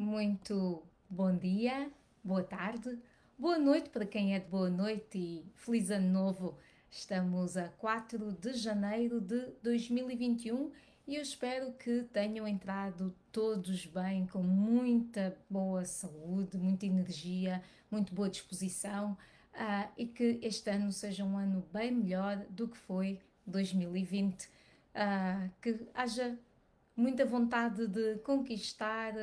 Muito bom dia, boa tarde, boa noite para quem é de boa noite e feliz ano novo. Estamos a 4 de janeiro de 2021 e eu espero que tenham entrado todos bem, com muita boa saúde, muita energia, muito boa disposição, e que este ano seja um ano bem melhor do que foi 2020. Que haja muita vontade de conquistar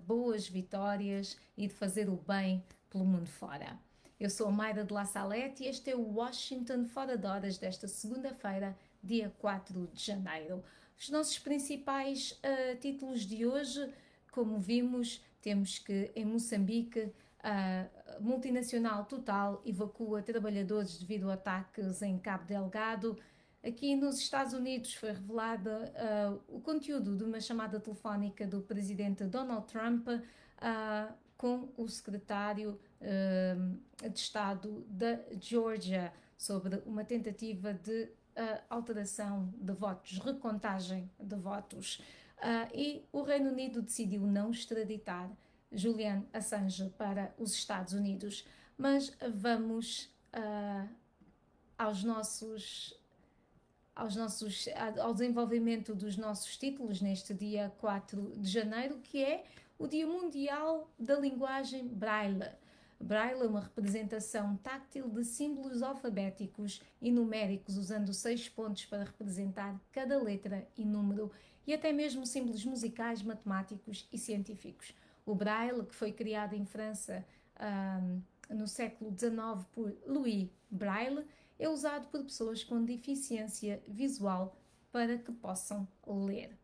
boas vitórias e de fazer o bem pelo mundo fora. Eu sou a Mayra de La Salette e este é o Washington Fora de Horas desta segunda-feira, dia 4 de janeiro. Os nossos principais títulos de hoje, como vimos, temos que em Moçambique a multinacional Total evacua trabalhadores devido a ataques em Cabo Delgado. Aqui nos Estados Unidos foi revelado o conteúdo de uma chamada telefónica do presidente Donald Trump com o secretário de Estado da Geórgia sobre uma tentativa de alteração de votos, recontagem de votos. E o Reino Unido decidiu não extraditar Julian Assange para os Estados Unidos. Mas vamos aos nossos ao desenvolvimento dos nossos títulos neste dia 4 de janeiro, que é o Dia Mundial da Linguagem Braille. Braille é uma representação táctil de símbolos alfabéticos e numéricos, usando 6 pontos para representar cada letra e número, e até mesmo símbolos musicais, matemáticos e científicos. O Braille, que foi criado em França no século XIX por Louis Braille, é usado por pessoas com deficiência visual para que possam ler.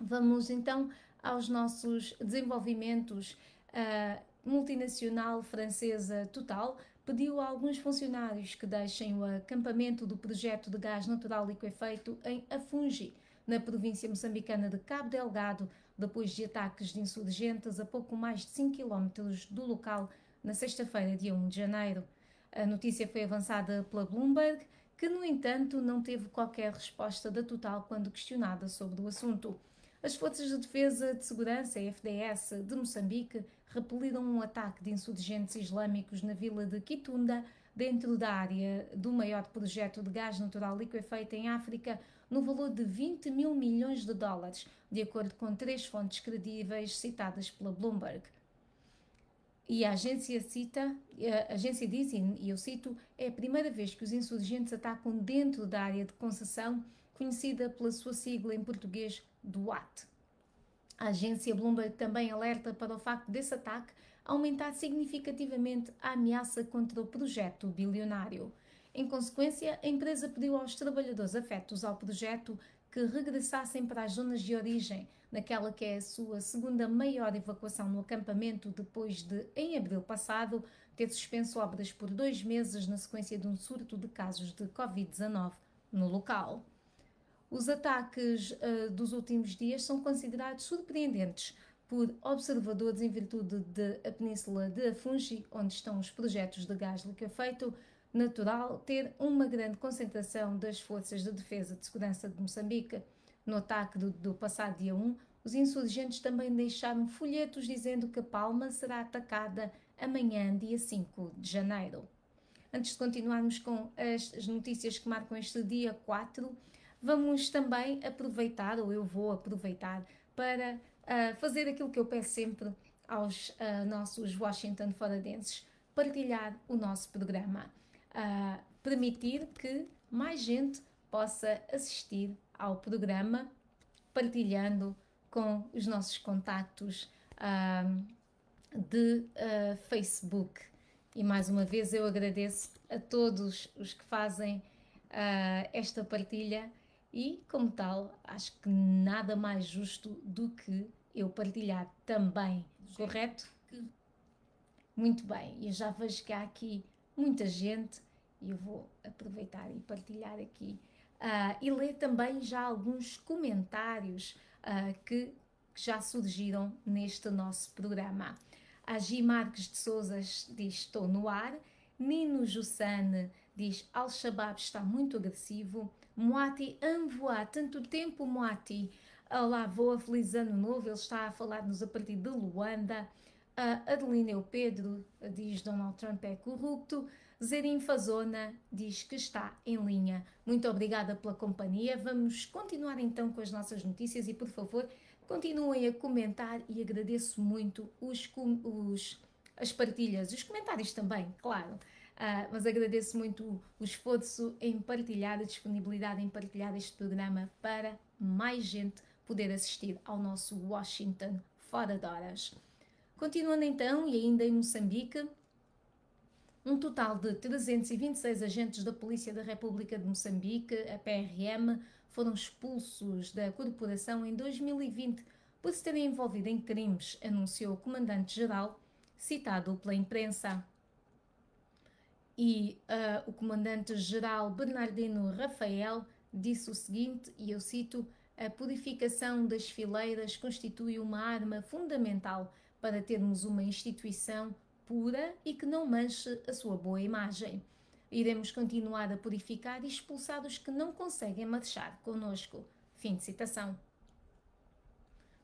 Vamos então aos nossos desenvolvimentos. A multinacional francesa Total pediu a alguns funcionários que deixem o acampamento do projeto de gás natural liquefeito em Afungi, na província moçambicana de Cabo Delgado, depois de ataques de insurgentes a pouco mais de 5 km do local na sexta-feira, dia 1 de janeiro. A notícia foi avançada pela Bloomberg, que, no entanto, não teve qualquer resposta da Total quando questionada sobre o assunto. As Forças de Defesa de Segurança, FDS, de Moçambique, repeliram um ataque de insurgentes islâmicos na vila de Kitunda, dentro da área do maior projeto de gás natural liquefeito em África, no valor de 20 mil milhões de dólares, de acordo com 3 fontes credíveis citadas pela Bloomberg. E a agência diz, e eu cito, é a primeira vez que os insurgentes atacam dentro da área de concessão, conhecida pela sua sigla em português, DUAT. A agência Bloomberg também alerta para o facto desse ataque aumentar significativamente a ameaça contra o projeto bilionário. Em consequência, a empresa pediu aos trabalhadores afetos ao projeto que regressassem para as zonas de origem, naquela que é a sua segunda maior evacuação no acampamento depois de, em abril passado, ter suspenso obras por 2 meses na sequência de um surto de casos de Covid-19 no local. Os ataques dos últimos dias são considerados surpreendentes por observadores em virtude da península de Afungi, onde estão os projetos de gás liquefeito natural, ter uma grande concentração das forças de defesa de segurança de Moçambique. No ataque do passado dia 1, os insurgentes também deixaram folhetos dizendo que Palma será atacada amanhã, dia 5 de janeiro. Antes de continuarmos com as notícias que marcam este dia 4, vamos também aproveitar, ou eu vou aproveitar, para fazer aquilo que eu peço sempre aos nossos Washington foradenses, partilhar o nosso programa. Permitir que mais gente possa assistir ao programa, partilhando com os nossos contactos de Facebook. E mais uma vez eu agradeço a todos os que fazem esta partilha e, como tal, acho que nada mais justo do que eu partilhar também, correto? Muito bem, eu já vejo que há aqui muita gente e eu vou aproveitar e partilhar aqui e ler também já alguns comentários que já surgiram neste nosso programa. A Gi Marques de Souza diz: estou no ar. Nino Jussane diz: Al-Shabaab está muito agressivo. Moati Anvoa, tanto tempo, Moati. Olá, voa, feliz ano novo. Ele está a falar-nos a partir de Luanda. Adelineu Pedro diz Donald Trump é corrupto. Zerim Fazona diz que está em linha. Muito obrigada pela companhia. Vamos continuar então com as nossas notícias e, por favor, continuem a comentar e agradeço muito as partilhas, os comentários também, claro. Mas agradeço muito o esforço em partilhar, a disponibilidade em partilhar este programa para mais gente poder assistir ao nosso Washington fora de horas. Continuando então, e ainda em Moçambique, um total de 326 agentes da Polícia da República de Moçambique, a PRM, foram expulsos da corporação em 2020 por se terem envolvido em crimes, anunciou o comandante-geral, citado pela imprensa. E o comandante-geral Bernardino Rafael disse o seguinte, e eu cito: a purificação das fileiras constitui uma arma fundamental para termos uma instituição pura e que não manche a sua boa imagem. Iremos continuar a purificar e expulsar os que não conseguem marchar conosco. Fim de citação.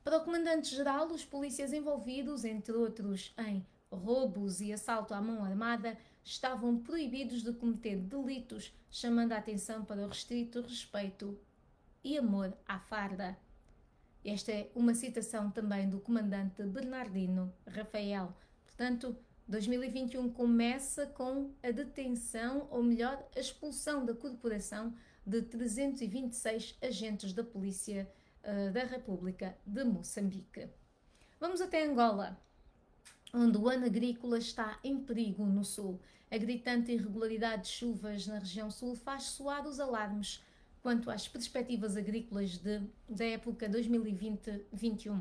Para o comandante-geral, os polícias envolvidos, entre outros em roubos e assalto à mão armada, estavam proibidos de cometer delitos, chamando a atenção para o restrito respeito e amor à farda. Esta é uma citação também do comandante Bernardino Rafael. Portanto, 2021 começa com a detenção, ou melhor, a expulsão da corporação de 326 agentes da Polícia da República de Moçambique. Vamos até Angola, onde o ano agrícola está em perigo no sul. A gritante irregularidade de chuvas na região sul faz soar os alarmes quanto às perspectivas agrícolas da época 2020-21,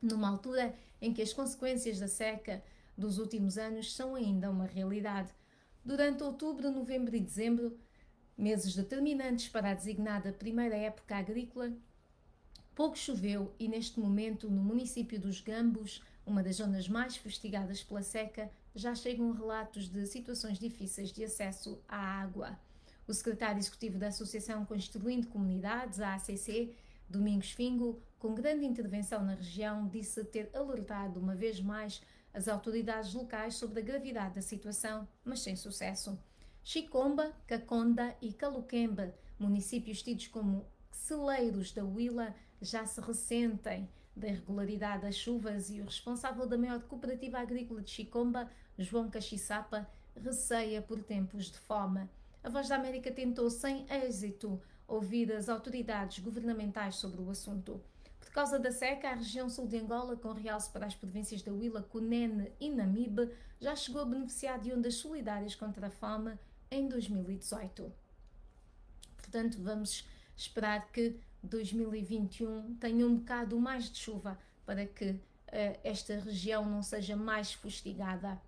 numa altura em que as consequências da seca dos últimos anos são ainda uma realidade. Durante outubro, novembro e dezembro, meses determinantes para a designada primeira época agrícola, pouco choveu e neste momento no município dos Gambos, uma das zonas mais fustigadas pela seca, já chegam relatos de situações difíceis de acesso à água. O secretário executivo da Associação Construindo Comunidades, a ACC, Domingos Fingo, com grande intervenção na região, disse ter alertado uma vez mais as autoridades locais sobre a gravidade da situação, mas sem sucesso. Chicomba, Caconda e Caluquembe, municípios tidos como celeiros da Huila, já se ressentem da irregularidade das chuvas e o responsável da maior cooperativa agrícola de Chicomba, João Caxiçapa, receia por tempos de fome. A Voz da América tentou sem êxito ouvir as autoridades governamentais sobre o assunto. Por causa da seca, a região sul de Angola, com realce para as províncias da Huila, Cunene e Namibe, já chegou a beneficiar de ondas solidárias contra a fome em 2018. Portanto, vamos esperar que 2021 tenha um bocado mais de chuva para que esta região não seja mais fustigada.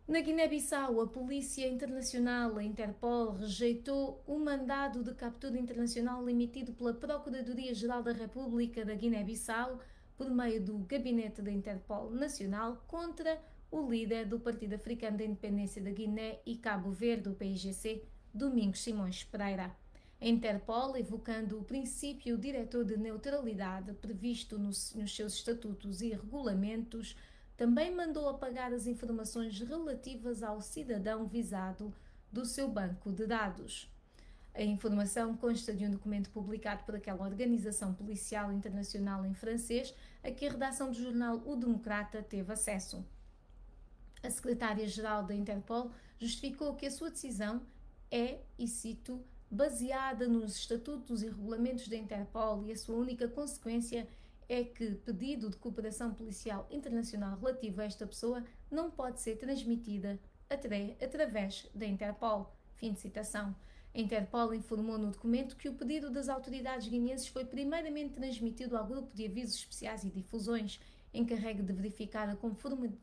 Na Guiné-Bissau, a Polícia Internacional, a Interpol, rejeitou o mandado de captura internacional emitido pela Procuradoria-Geral da República da Guiné-Bissau por meio do Gabinete da Interpol Nacional contra o líder do Partido Africano da Independência da Guiné e Cabo Verde, o PIGC, Domingos Simões Pereira. A Interpol, evocando o princípio diretor de neutralidade previsto nos seus estatutos e regulamentos, também mandou apagar as informações relativas ao cidadão visado do seu banco de dados. A informação consta de um documento publicado por aquela organização policial internacional em francês, a que a redação do jornal O Democrata teve acesso. A secretária-geral da Interpol justificou que a sua decisão é, e cito, baseada nos estatutos e regulamentos da Interpol e a sua única consequência é que pedido de cooperação policial internacional relativo a esta pessoa não pode ser transmitida através da Interpol. Fim de citação. A Interpol informou no documento que o pedido das autoridades guineenses foi primeiramente transmitido ao Grupo de Avisos Especiais e Difusões, encarregue de verificar a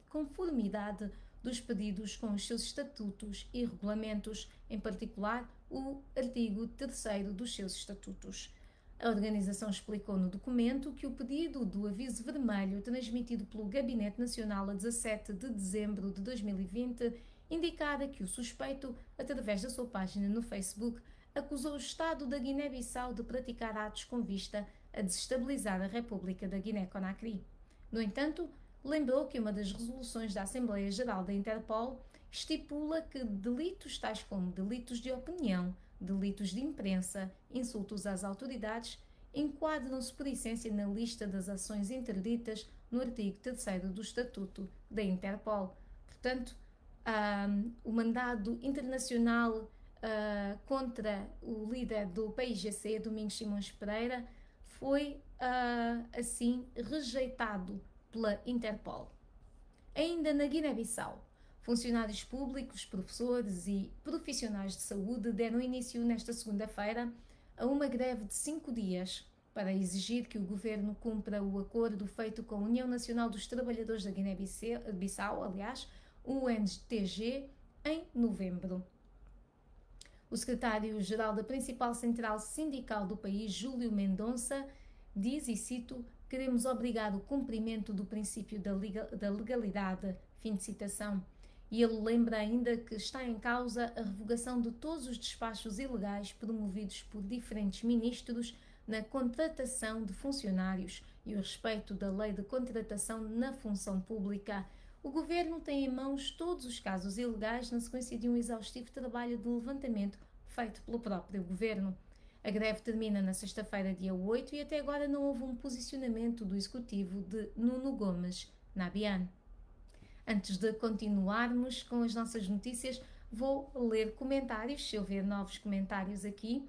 conformidade dos pedidos com os seus estatutos e regulamentos, em particular o artigo 3º dos seus estatutos. A organização explicou no documento que o pedido do aviso vermelho, transmitido pelo Gabinete Nacional a 17 de dezembro de 2020, indicara que o suspeito, através da sua página no Facebook, acusou o Estado da Guiné-Bissau de praticar atos com vista a desestabilizar a República da Guiné-Conakry. No entanto, lembrou que uma das resoluções da Assembleia Geral da Interpol estipula que delitos tais como delitos de opinião, delitos de imprensa, insultos às autoridades, enquadram-se por essência na lista das ações interditas no artigo 3º do Estatuto da Interpol. Portanto, o mandado internacional contra o líder do PIGC, Domingos Simões Pereira, foi assim rejeitado pela Interpol. Ainda na Guiné-Bissau, funcionários públicos, professores e profissionais de saúde deram início nesta segunda-feira a uma greve de 5 dias para exigir que o governo cumpra o acordo feito com a União Nacional dos Trabalhadores da Guiné-Bissau, o UNTG, em novembro. O secretário-geral da principal central sindical do país, Júlio Mendonça, diz, e cito, queremos obrigar o cumprimento do princípio da legalidade, fim de citação. E ele lembra ainda que está em causa a revogação de todos os despachos ilegais promovidos por diferentes ministros na contratação de funcionários e o respeito da lei de contratação na função pública. O governo tem em mãos todos os casos ilegais na sequência de um exaustivo trabalho de levantamento feito pelo próprio governo. A greve termina na sexta-feira, dia 8, e até agora não houve um posicionamento do executivo de Nuno Gomes Nabian. Antes de continuarmos com as nossas notícias, vou ler comentários, se houver novos comentários aqui.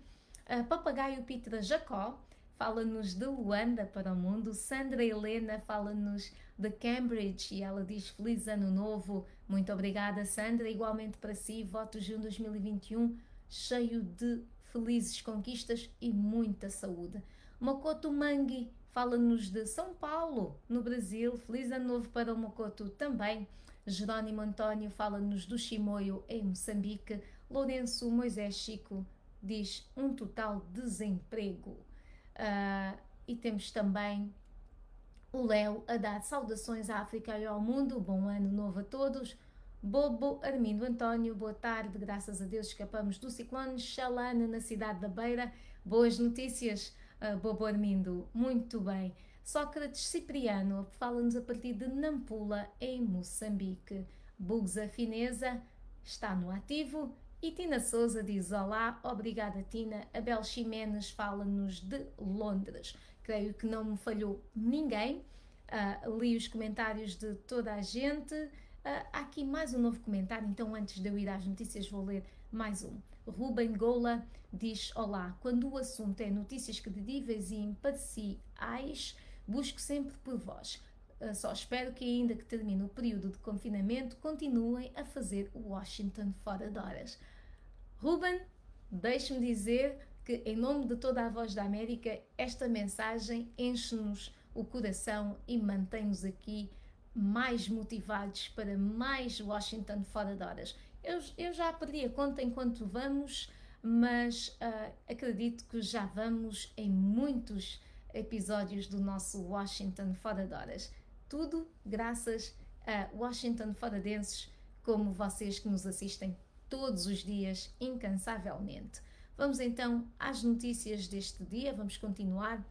Papagaio Pitra Jacó fala-nos de Luanda para o mundo. Sandra Helena fala-nos de Cambridge e ela diz feliz ano novo. Muito obrigada, Sandra, igualmente para si. Voto Junho 2021 cheio de felizes conquistas e muita saúde. Mokoto Mangue fala-nos de São Paulo, no Brasil. Feliz ano novo para o Mokoto também. Jerónimo António fala-nos do Chimoio, em Moçambique. Lourenço Moisés Chico diz um total desemprego. E temos também o Léo a dar saudações à África e ao mundo. Bom ano novo a todos. Bobo Armindo António, boa tarde, graças a Deus escapamos do ciclone. Xalana, na cidade da Beira. Boas notícias, Bobo Armindo, muito bem. Sócrates Cipriano fala-nos a partir de Nampula, em Moçambique. Bugza Fineza está no ativo. E Tina Souza diz olá, obrigada Tina. Abel Ximenes fala-nos de Londres. Creio que não me falhou ninguém. Li os comentários de toda a gente. Há aqui mais um novo comentário, então antes de eu ir às notícias vou ler mais um. Ruben Gola diz olá, quando o assunto é notícias credíveis e imparciais, busco sempre por vós. Só espero que ainda que termine o período de confinamento, continuem a fazer o Washington fora de horas. Ruben, deixe-me dizer que em nome de toda a Voz da América, esta mensagem enche-nos o coração e mantém-nos aqui mais motivados para mais Washington fora de horas. Eu já perdi a conta enquanto vamos, mas acredito que já vamos em muitos episódios do nosso Washington fora de horas. Tudo graças a Washington foradenses como vocês que nos assistem todos os dias, incansavelmente. Vamos então às notícias deste dia, vamos continuar.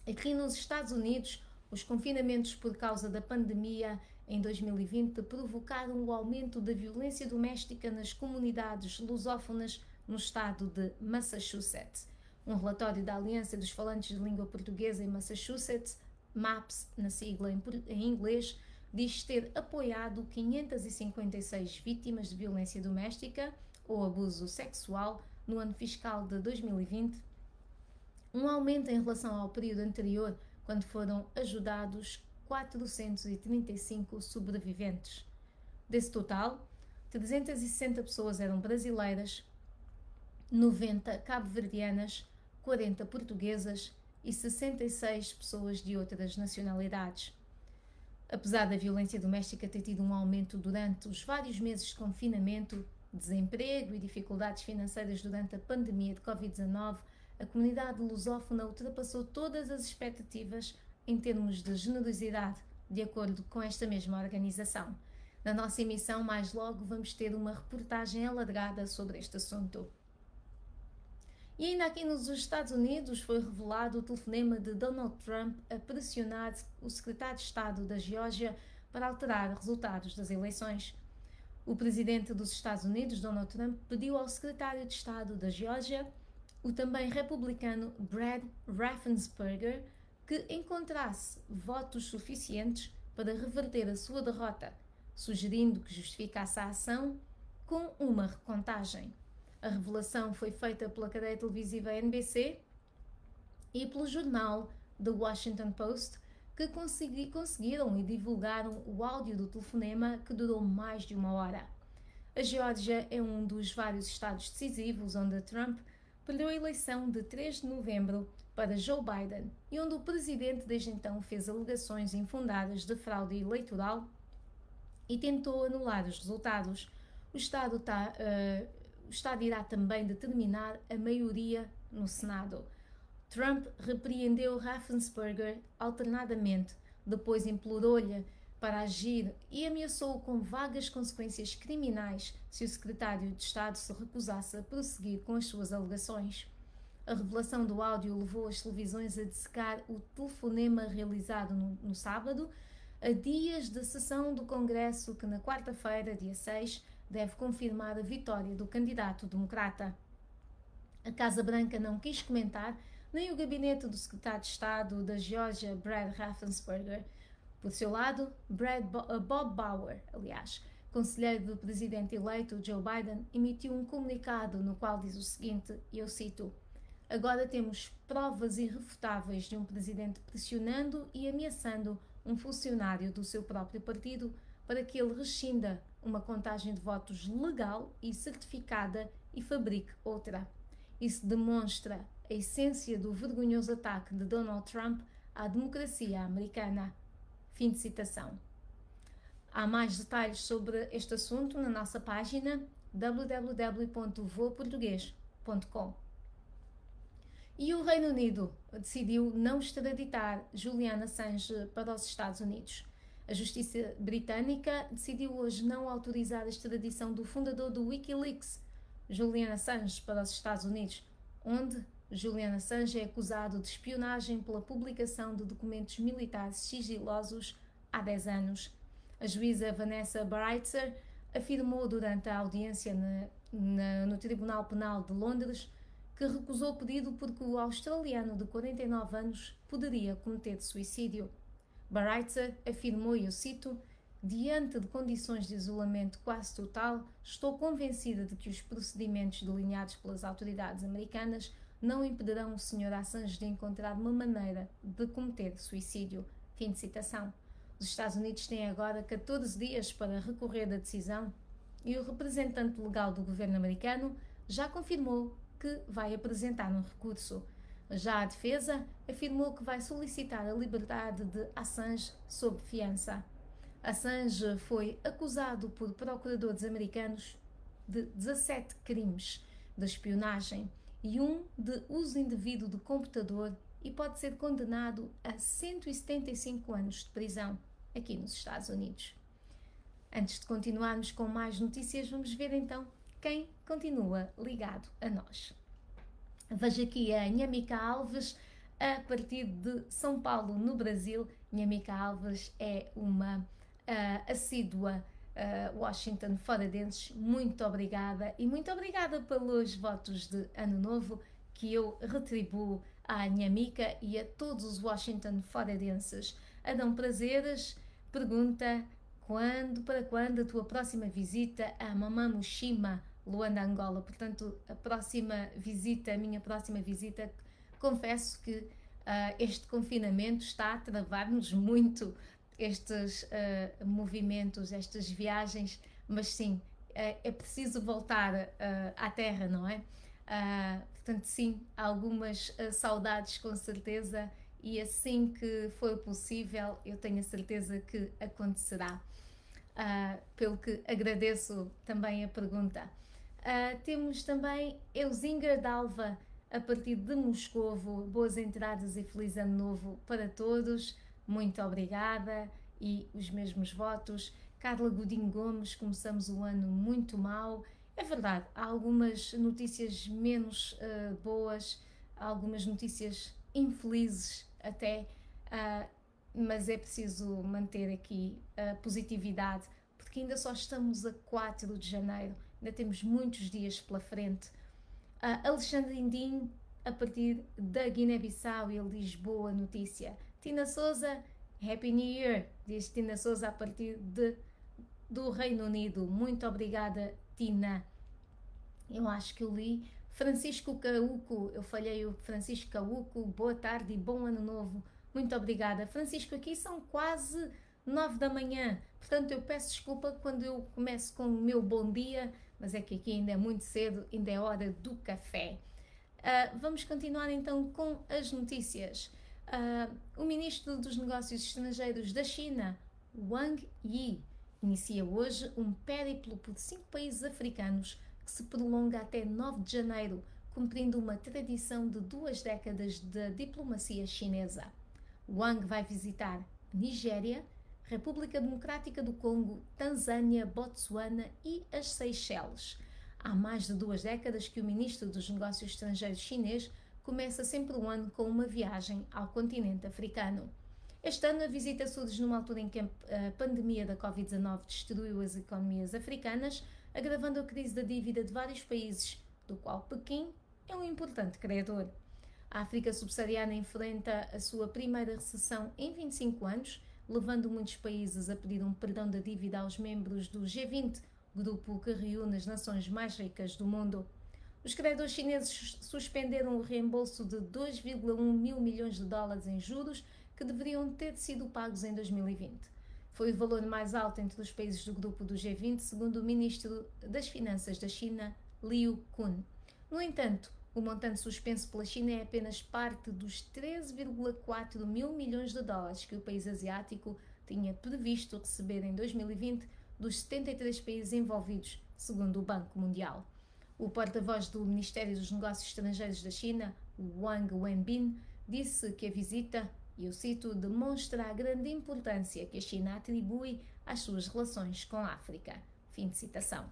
Aqui nos Estados Unidos, os confinamentos por causa da pandemia em 2020 provocaram o aumento da violência doméstica nas comunidades lusófonas no estado de Massachusetts. Um relatório da Aliança dos Falantes de Língua Portuguesa em Massachusetts, MAPS, na sigla em inglês, diz ter apoiado 556 vítimas de violência doméstica ou abuso sexual no ano fiscal de 2020, um aumento em relação ao período anterior, quando foram ajudados 435 sobreviventes. Desse total, 360 pessoas eram brasileiras, 90 cabo-verdianas, 40 portuguesas e 66 pessoas de outras nacionalidades. Apesar da violência doméstica ter tido um aumento durante os vários meses de confinamento, desemprego e dificuldades financeiras durante a pandemia de Covid-19, a comunidade lusófona ultrapassou todas as expectativas em termos de generosidade, de acordo com esta mesma organização. Na nossa emissão, mais logo, vamos ter uma reportagem alargada sobre este assunto. E ainda aqui nos Estados Unidos foi revelado o telefonema de Donald Trump a pressionar o secretário de Estado da Geórgia para alterar resultados das eleições. O presidente dos Estados Unidos, Donald Trump, pediu ao secretário de Estado da Geórgia, o também republicano Brad Raffensperger, que encontrasse votos suficientes para reverter a sua derrota, sugerindo que justificasse a ação com uma recontagem. A revelação foi feita pela cadeia televisiva NBC e pelo jornal The Washington Post, que conseguiram e divulgaram o áudio do telefonema, que durou mais de 1 hora. A Geórgia é um dos vários estados decisivos onde Trump perdeu a eleição de 3 de novembro para Joe Biden e onde o presidente desde então fez alegações infundadas de fraude eleitoral e tentou anular os resultados. O Estado irá também determinar a maioria no Senado. Trump repreendeu Raffensperger alternadamente, depois implorou-lhe para agir e ameaçou-o com vagas consequências criminais se o secretário de Estado se recusasse a prosseguir com as suas alegações. A revelação do áudio levou as televisões a dissecar o telefonema realizado no sábado, a dias da sessão do Congresso que na quarta-feira, dia 6, deve confirmar a vitória do candidato democrata. A Casa Branca não quis comentar, nem o gabinete do secretário de Estado da Geórgia, Brad Raffensperger. Por seu lado, Bob Bauer, conselheiro do presidente eleito Joe Biden, emitiu um comunicado no qual diz o seguinte, e eu cito: "Agora temos provas irrefutáveis de um presidente pressionando e ameaçando um funcionário do seu próprio partido para que ele rescinda uma contagem de votos legal e certificada e fabrique outra. Isso demonstra a essência do vergonhoso ataque de Donald Trump à democracia americana." Fim de citação. Há mais detalhes sobre este assunto na nossa página www.voaportugues.com. E o Reino Unido decidiu não extraditar Julian Assange para os Estados Unidos. A Justiça Britânica decidiu hoje não autorizar a extradição do fundador do Wikileaks, Julian Assange, para os Estados Unidos, onde Julian Assange é acusado de espionagem pela publicação de documentos militares sigilosos há 10 anos. A juíza Vanessa Breitzer afirmou durante a audiência no Tribunal Penal de Londres que recusou o pedido porque o australiano de 49 anos poderia cometer suicídio. Breitzer afirmou, e eu cito: "Diante de condições de isolamento quase total, estou convencida de que os procedimentos delineados pelas autoridades americanas não impedirão o Sr. Assange de encontrar uma maneira de cometer suicídio." Fim de citação. Os Estados Unidos têm agora 14 dias para recorrer da decisão e o representante legal do governo americano já confirmou que vai apresentar um recurso. Já a defesa afirmou que vai solicitar a liberdade de Assange sob fiança. Assange foi acusado por procuradores americanos de 17 crimes de espionagem e um de uso indevido de computador e pode ser condenado a 175 anos de prisão aqui nos Estados Unidos. Antes de continuarmos com mais notícias, vamos ver então quem continua ligado a nós. Vejo aqui a Nhamica Alves, a partir de São Paulo, no Brasil. Nhamica Alves é uma assídua Washington Foradenses. Muito obrigada e muito obrigada pelos votos de Ano Novo que eu retribuo à Nhamica e a todos os Washington Foradenses. Adão Prazeres pergunta: para quando a tua próxima visita a Mamamushima, Luanda, Angola? Portanto, a minha próxima visita, confesso que este confinamento está a travar-nos muito estes movimentos, estas viagens, mas sim, é preciso voltar à terra, não é? Portanto, sim, algumas saudades com certeza, e assim que for possível, eu tenho a certeza que acontecerá. Pelo que agradeço também a pergunta. Temos também Eusinger Dalva, a partir de Moscovo. Boas entradas e feliz ano novo para todos. Muito obrigada e os mesmos votos. Carla Godinho Gomes: começamos o ano muito mal É verdade, há algumas notícias menos boas, há algumas notícias infelizes até, uh, mas é preciso manter aqui a positividade, porque ainda só estamos a 4 de janeiro, ainda temos muitos dias pela frente. Alexandre Indim, a partir da Guiné-Bissau, ele diz boa notícia. Tina Souza, Happy New Year, diz Tina Souza a partir do Reino Unido. Muito obrigada, Tina. Eu acho que eu li. Francisco Cauco, eu falhei o Francisco Cauco, boa tarde e bom ano novo. Muito obrigada. Francisco, aqui são quase 9 da manhã, portanto eu peço desculpa quando eu começo com o meu bom dia, mas é que aqui ainda é muito cedo, ainda é hora do café. Vamos continuar então com as notícias. O ministro dos Negócios Estrangeiros da China, Wang Yi, inicia hoje um périplo por 5 países africanos que se prolonga até 9 de janeiro, cumprindo uma tradição de 2 décadas da diplomacia chinesa. Wang vai visitar Nigéria, República Democrática do Congo, Tanzânia, Botsuana e as Seychelles. Há mais de 2 décadas que o ministro dos Negócios Estrangeiros chinês começa sempre o ano com uma viagem ao continente africano. Este ano a visita surge numa altura em que a pandemia da Covid-19 destruiu as economias africanas, agravando a crise da dívida de vários países, do qual Pequim é um importante credor. A África subsaariana enfrenta a sua primeira recessão em 25 anos, levando muitos países a pedir um perdão da dívida aos membros do G20, grupo que reúne as nações mais ricas do mundo. Os credores chineses suspenderam o reembolso de 2,1 mil milhões de dólares em juros que deveriam ter sido pagos em 2020. Foi o valor mais alto entre os países do grupo do G20, segundo o ministro das Finanças da China, Liu Kun. No entanto, o montante suspenso pela China é apenas parte dos 13,4 mil milhões de dólares que o país asiático tinha previsto receber em 2020 dos 73 países envolvidos, segundo o Banco Mundial. O porta-voz do Ministério dos Negócios Estrangeiros da China, Wang Wenbin, disse que a visita, e eu cito, demonstra a grande importância que a China atribui às suas relações com a África. Fim de citação.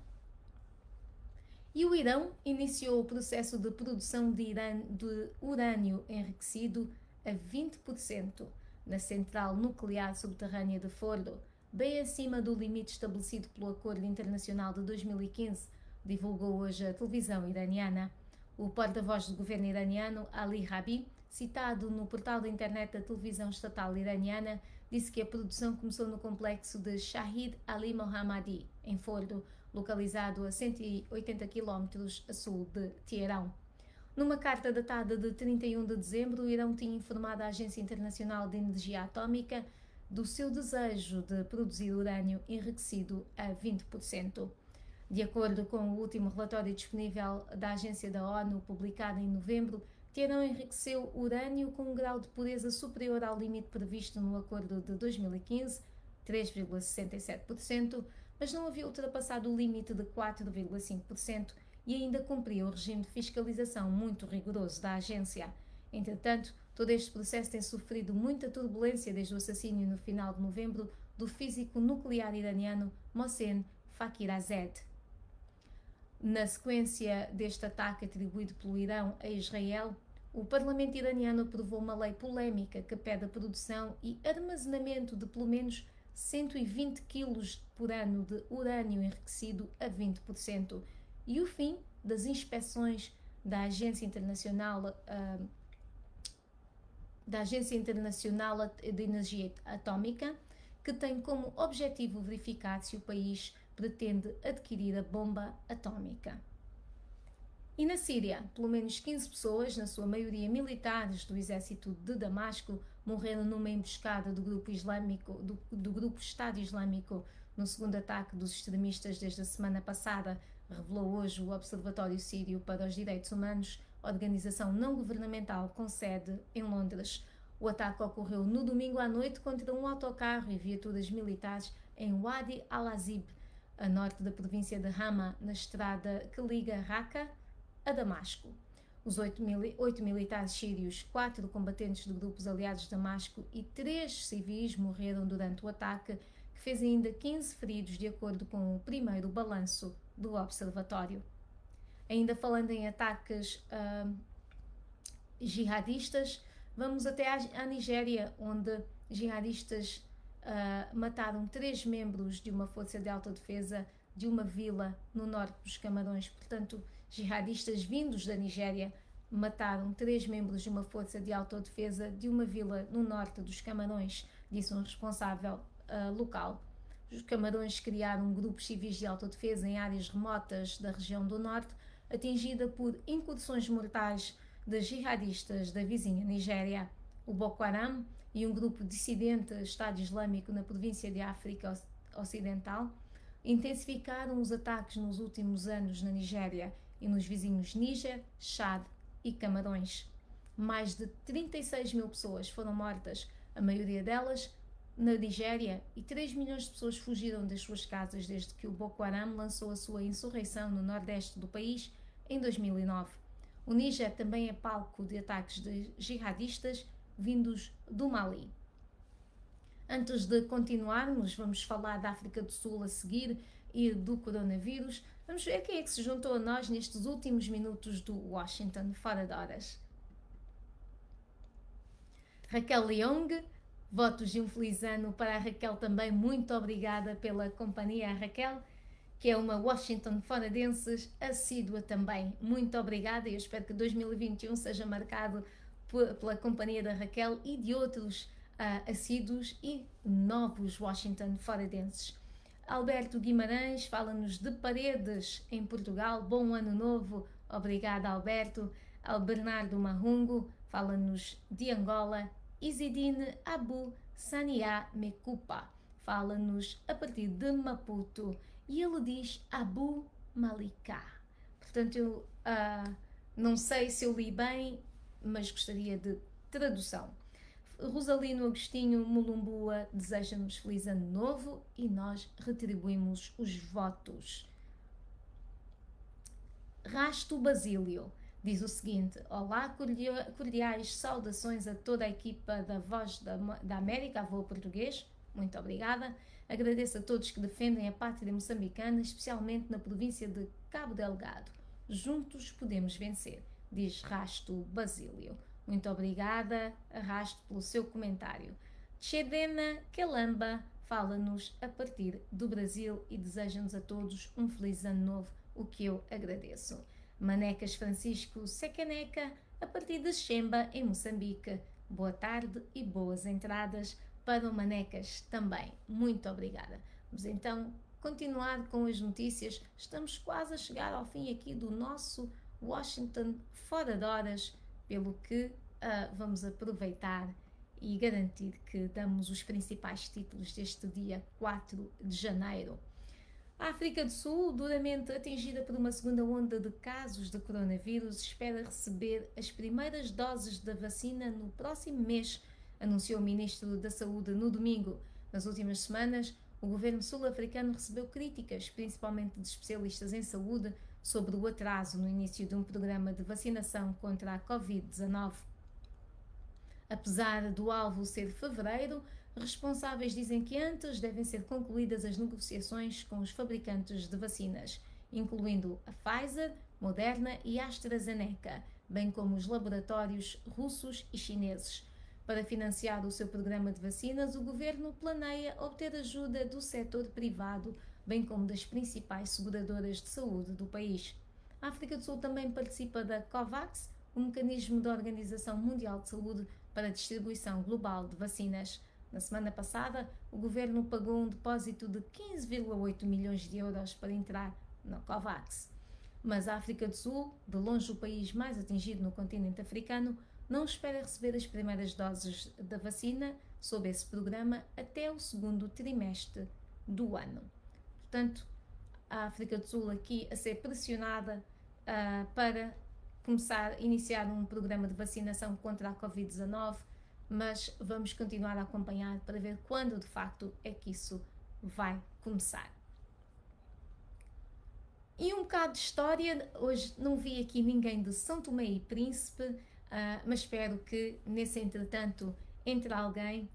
E o Irão iniciou o processo de produção de urânio enriquecido a 20% na central nuclear subterrânea de Fordo, bem acima do limite estabelecido pelo Acordo Internacional de 2015, divulgou hoje a televisão iraniana. O porta-voz do governo iraniano, Ali Rabi, citado no portal da internet da televisão estatal iraniana, disse que a produção começou no complexo de Shahid Ali Mohammadi, em Fordo, localizado a 180 km a sul de Teherão. Numa carta datada de 31 de dezembro, o Irão tinha informado a Agência Internacional de Energia Atômica do seu desejo de produzir urânio enriquecido a 20%. De acordo com o último relatório disponível da Agência da ONU, publicado em novembro, Teherão enriqueceu urânio com um grau de pureza superior ao limite previsto no Acordo de 2015, 3,67%, mas não havia ultrapassado o limite de 4,5% e ainda cumpria o regime de fiscalização muito rigoroso da agência. Entretanto, todo este processo tem sofrido muita turbulência desde o assassínio no final de novembro do físico nuclear iraniano Mohsen Fakhrizadeh. Na sequência deste ataque atribuído pelo Irão a Israel, o Parlamento iraniano aprovou uma lei polémica que pede a produção e armazenamento de pelo menos 120 kg por ano de urânio enriquecido a 20% e o fim das inspeções da Agência Internacional de Energia Atômica, que tem como objetivo verificar se o país pretende adquirir a bomba atómica. E na Síria, pelo menos 15 pessoas, na sua maioria militares do exército de Damasco, morreram numa emboscada do grupo Estado Islâmico no segundo ataque dos extremistas desde a semana passada, revelou hoje o Observatório Sírio para os Direitos Humanos, organização não governamental com sede em Londres. O ataque ocorreu no domingo à noite contra um autocarro e viaturas militares em Wadi al-Azib, a norte da província de Hama, na estrada que liga Raqqa a Damasco. Os 8 militares sírios, 4 combatentes de grupos aliados de Damasco e 3 civis morreram durante o ataque, que que fez ainda 15 feridos, de acordo com o primeiro balanço do observatório. Ainda falando em ataques jihadistas, vamos até à Nigéria, onde jihadistas mataram 3 membros de uma força de autodefesa de uma vila no norte dos Camarões. Portanto, jihadistas vindos da Nigéria mataram 3 membros de uma força de autodefesa de uma vila no norte dos Camarões, disse um responsável local. Os Camarões criaram grupos civis de autodefesa em áreas remotas da região do norte, atingida por incursões mortais de jihadistas da vizinha Nigéria. O Boko Haram e um grupo dissidente Estado Islâmico na província de África Ocidental intensificaram os ataques nos últimos anos na Nigéria e nos vizinhos Níger, Chad e Camarões. Mais de 36 mil pessoas foram mortas, a maioria delas na Nigéria, e 3 milhões de pessoas fugiram das suas casas desde que o Boko Haram lançou a sua insurreição no nordeste do país em 2009. O Níger também é palco de ataques de jihadistas vindos do Mali. Antes de continuarmos, vamos falar da África do Sul a seguir e do coronavírus. Vamos ver quem é que se juntou a nós nestes últimos minutos do Washington Fora de Horas. Raquel Leong, votos de um feliz ano para a Raquel também. Muito obrigada pela companhia, Raquel, que é uma Washington Foradenses assídua também. Muito obrigada e eu espero que 2021 seja marcado pela companhia da Raquel e de outros assíduos e novos Washington Foradenses. Alberto Guimarães fala-nos de Paredes, em Portugal. Bom ano novo. Obrigada, Alberto. Bernardo Marrungo fala-nos de Angola. Isidine Abu Sania Mekupa fala-nos a partir de Maputo e ele diz Abu Malika. Portanto, eu não sei se eu li bem, mas gostaria de tradução. Rosalino Agostinho Mulumbua deseja-nos feliz ano novo e nós retribuímos os votos. Rasto Basílio diz o seguinte: olá, cordiais saudações a toda a equipa da Voz da América, avô português, muito obrigada. Agradeço a todos que defendem a pátria moçambicana, especialmente na província de Cabo Delgado. Juntos podemos vencer, diz Rasto Basílio. Muito obrigada, Rasto, pelo seu comentário. Chedena Calamba fala-nos a partir do Brasil e deseja-nos a todos um feliz ano novo, o que eu agradeço. Manecas Francisco Secaneca, a partir de Xemba, em Moçambique. Boa tarde e boas entradas para o Manecas também. Muito obrigada. Vamos então continuar com as notícias. Estamos quase a chegar ao fim aqui do nosso Washington Fora de Horas, pelo que vamos aproveitar e garantir que damos os principais títulos deste dia 4 de janeiro. A África do Sul, duramente atingida por uma segunda onda de casos de coronavírus, espera receber as primeiras doses da vacina no próximo mês, anunciou o Ministro da Saúde no domingo. Nas últimas semanas, o governo sul-africano recebeu críticas, principalmente de especialistas em saúde, sobre o atraso no início de um programa de vacinação contra a Covid-19. Apesar do alvo ser fevereiro, responsáveis dizem que antes devem ser concluídas as negociações com os fabricantes de vacinas, incluindo a Pfizer, Moderna e AstraZeneca, bem como os laboratórios russos e chineses. Para financiar o seu programa de vacinas, o governo planeia obter ajuda do setor privado, bem como das principais seguradoras de saúde do país. A África do Sul também participa da COVAX, o mecanismo da Organização Mundial de Saúde para a distribuição global de vacinas. Na semana passada, o governo pagou um depósito de 15,8 milhões de euros para entrar na COVAX. Mas a África do Sul, de longe o país mais atingido no continente africano, não espera receber as primeiras doses da vacina sob esse programa até o segundo trimestre do ano. Portanto, a África do Sul aqui a ser pressionada para iniciar um programa de vacinação contra a Covid-19, mas vamos continuar a acompanhar para ver quando de facto é que isso vai começar. E um bocado de história, hoje não vi aqui ninguém de São Tomé e Príncipe, mas espero que nesse entretanto entre alguém.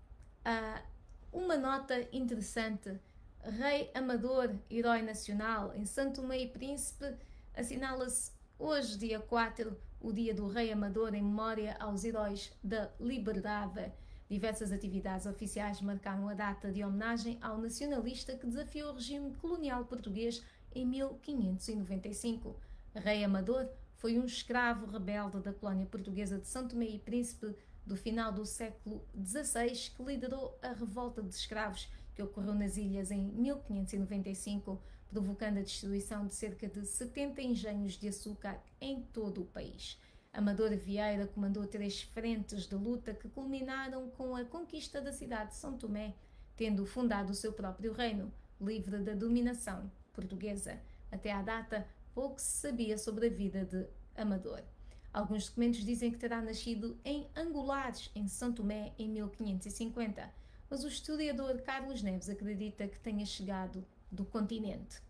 uma nota interessante: Rei Amador, herói nacional. Em São Tomé e Príncipe assinala-se hoje, dia 4, o Dia do Rei Amador, em memória aos heróis da liberdade. Diversas atividades oficiais marcaram a data de homenagem ao nacionalista que desafiou o regime colonial português em 1595. Rei Amador foi um escravo rebelde da colónia portuguesa de São Tomé e Príncipe do final do século XVI, que liderou a revolta de escravos que ocorreu nas ilhas em 1595, provocando a destruição de cerca de 70 engenhos de açúcar em todo o país. Amador Vieira comandou 3 frentes de luta que culminaram com a conquista da cidade de São Tomé, tendo fundado o seu próprio reino, livre da dominação portuguesa. Até à data, pouco se sabia sobre a vida de Amador. Alguns documentos dizem que terá nascido em Angulares, em São Tomé, em 1550, mas o historiador Carlos Neves acredita que tenha chegado do continente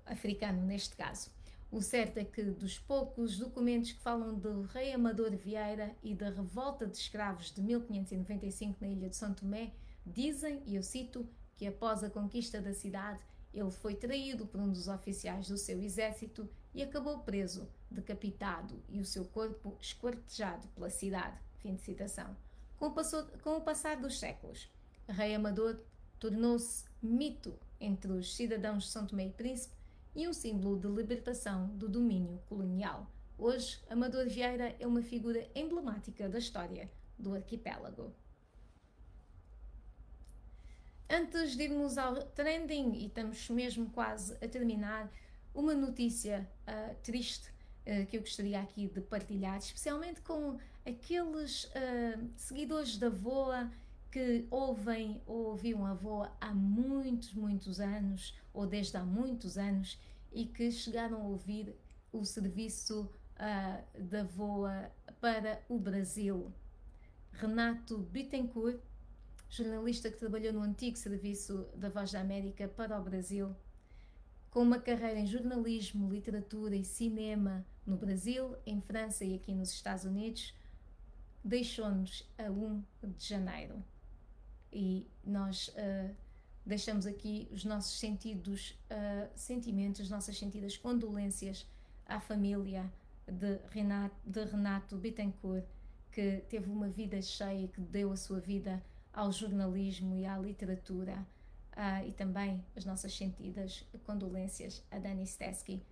africano, neste caso. O certo é que, dos poucos documentos que falam do rei Amador Vieira e da revolta de escravos de 1595 na ilha de São Tomé, dizem, e eu cito, que após a conquista da cidade, ele foi traído por um dos oficiais do seu exército e acabou preso, decapitado e o seu corpo esquartejado pela cidade. Fim de citação. Com o passar dos séculos, Rei Amador tornou-se mito entre os cidadãos de São Tomé e Príncipe e um símbolo de libertação do domínio colonial. Hoje, Amador Vieira é uma figura emblemática da história do arquipélago. Antes de irmos ao trending, e estamos mesmo quase a terminar, uma notícia triste que eu gostaria aqui de partilhar, especialmente com aqueles seguidores da VOA que ouviam a VOA há muitos anos, ou desde há muitos anos, e que chegaram a ouvir o serviço da VOA para o Brasil. Renato Bittencourt, jornalista que trabalhou no antigo serviço da Voz da América para o Brasil, com uma carreira em jornalismo, literatura e cinema no Brasil, em França e aqui nos Estados Unidos, deixou-nos a 1 de janeiro. E nós deixamos aqui os nossos sentimentos, as nossas sentidas condolências à família de Renato Bittencourt, que teve uma vida cheia, que deu a sua vida ao jornalismo e à literatura, e também as nossas sentidas condolências a Dani Stesky,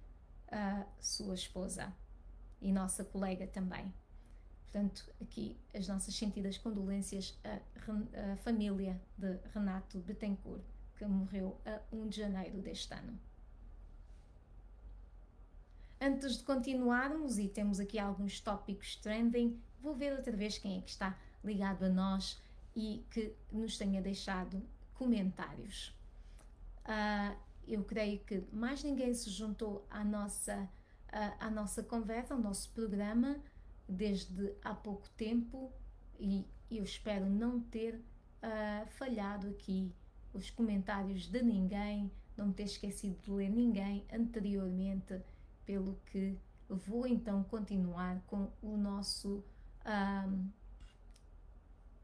a sua esposa e nossa colega também. Portanto, aqui as nossas sentidas condolências à família de Renato Bittencourt, que morreu a 1 de janeiro deste ano. Antes de continuarmos, e temos aqui alguns tópicos trending, vou ver outra vez quem é que está ligado a nós e que nos tenha deixado comentários. Eu creio que mais ninguém se juntou à nossa conversa, ao nosso programa, desde há pouco tempo, e eu espero não ter falhado aqui os comentários de ninguém, não me ter esquecido de ler ninguém anteriormente, pelo que vou então continuar com o nosso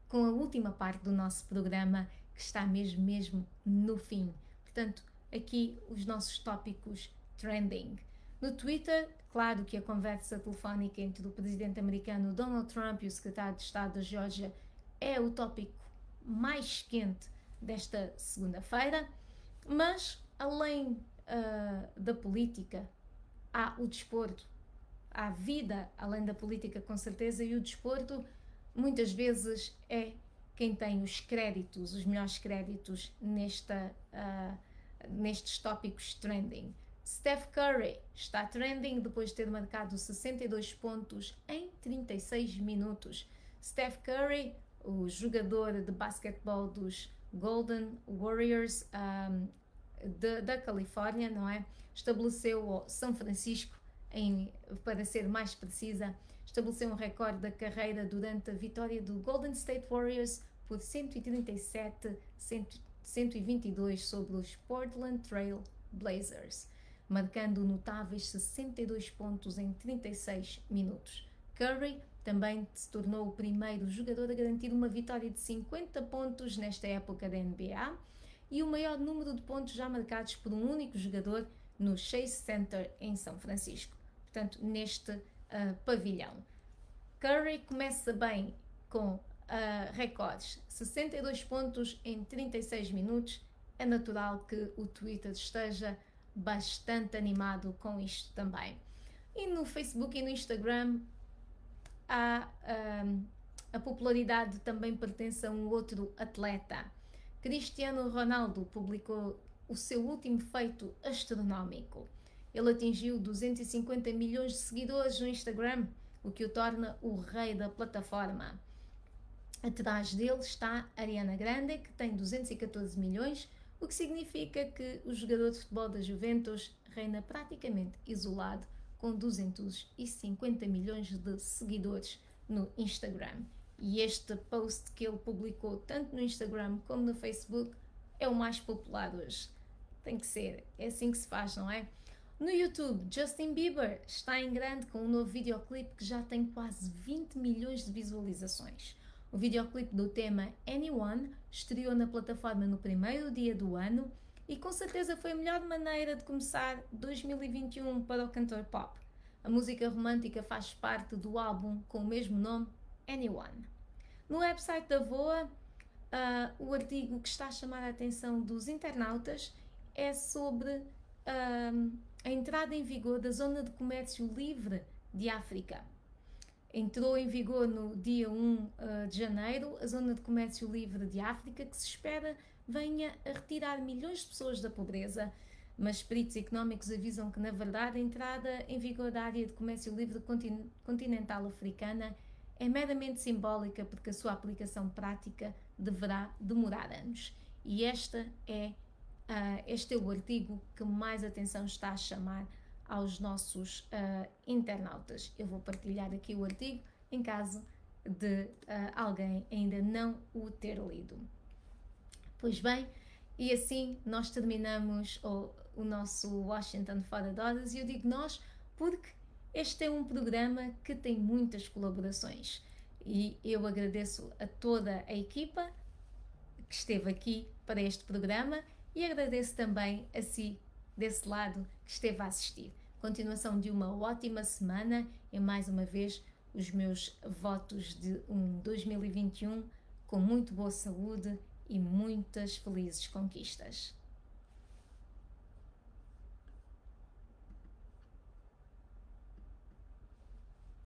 com a última parte do nosso programa, que está mesmo no fim. Portanto, aqui os nossos tópicos trending. No Twitter, claro que a conversa telefónica entre o presidente americano Donald Trump e o secretário de Estado da Geórgia é o tópico mais quente desta segunda-feira, mas além da política, há o desporto, há vida além da política, com certeza, e o desporto muitas vezes é quem tem os créditos, os melhores créditos nestes tópicos trending. Steph Curry está trending depois de ter marcado 62 pontos em 36 minutos. Steph Curry, o jogador de basquetebol dos Golden Warriors da Califórnia, não é? Estabeleceu São Francisco, para ser mais precisa, estabeleceu um recorde da carreira durante a vitória do Golden State Warriors por 137-122 sobre os Portland Trail Blazers, marcando notáveis 62 pontos em 36 minutos. Curry também se tornou o primeiro jogador a garantir uma vitória de 50 pontos nesta época da NBA e o maior número de pontos já marcados por um único jogador no Chase Center em São Francisco, portanto neste pavilhão. Curry começa bem com recordes, 62 pontos em 36 minutos, é natural que o Twitter esteja bastante animado com isto também. E no Facebook e no Instagram a popularidade também pertence a um outro atleta. Cristiano Ronaldo publicou o seu último feito astronómico. Ele atingiu 250 milhões de seguidores no Instagram, o que o torna o rei da plataforma. Atrás dele está Ariana Grande, que tem 214 milhões, o que significa que o jogador de futebol da Juventus reina praticamente isolado, com 250 milhões de seguidores no Instagram. E este post que ele publicou tanto no Instagram como no Facebook é o mais popular hoje. Tem que ser, é assim que se faz, não é? No YouTube, Justin Bieber está em grande com um novo videoclipe que já tem quase 20 milhões de visualizações. O videoclipe do tema Anyone estreou na plataforma no primeiro dia do ano e com certeza foi a melhor maneira de começar 2021 para o cantor pop. A música romântica faz parte do álbum com o mesmo nome, Anyone. No website da VOA, o artigo que está a chamar a atenção dos internautas é sobre a entrada em vigor da Zona de Comércio Livre de África. Entrou em vigor no dia 1 de janeiro a Zona de Comércio Livre de África, que se espera venha a retirar milhões de pessoas da pobreza, mas peritos económicos avisam que, na verdade, a entrada em vigor da Área de Comércio Livre continental africana é meramente simbólica, porque a sua aplicação prática deverá demorar anos. E este é o artigo que mais atenção está a chamar aos nossos internautas. Eu vou partilhar aqui o artigo em caso de alguém ainda não o ter lido. Pois bem, e assim nós terminamos o nosso Washington Fora de Horas, e eu digo nós porque este é um programa que tem muitas colaborações e eu agradeço a toda a equipa que esteve aqui para este programa e agradeço também a si, desse lado, que esteve a assistir. Continuação de uma ótima semana e mais uma vez os meus votos de um 2021 com muito boa saúde e muitas felizes conquistas.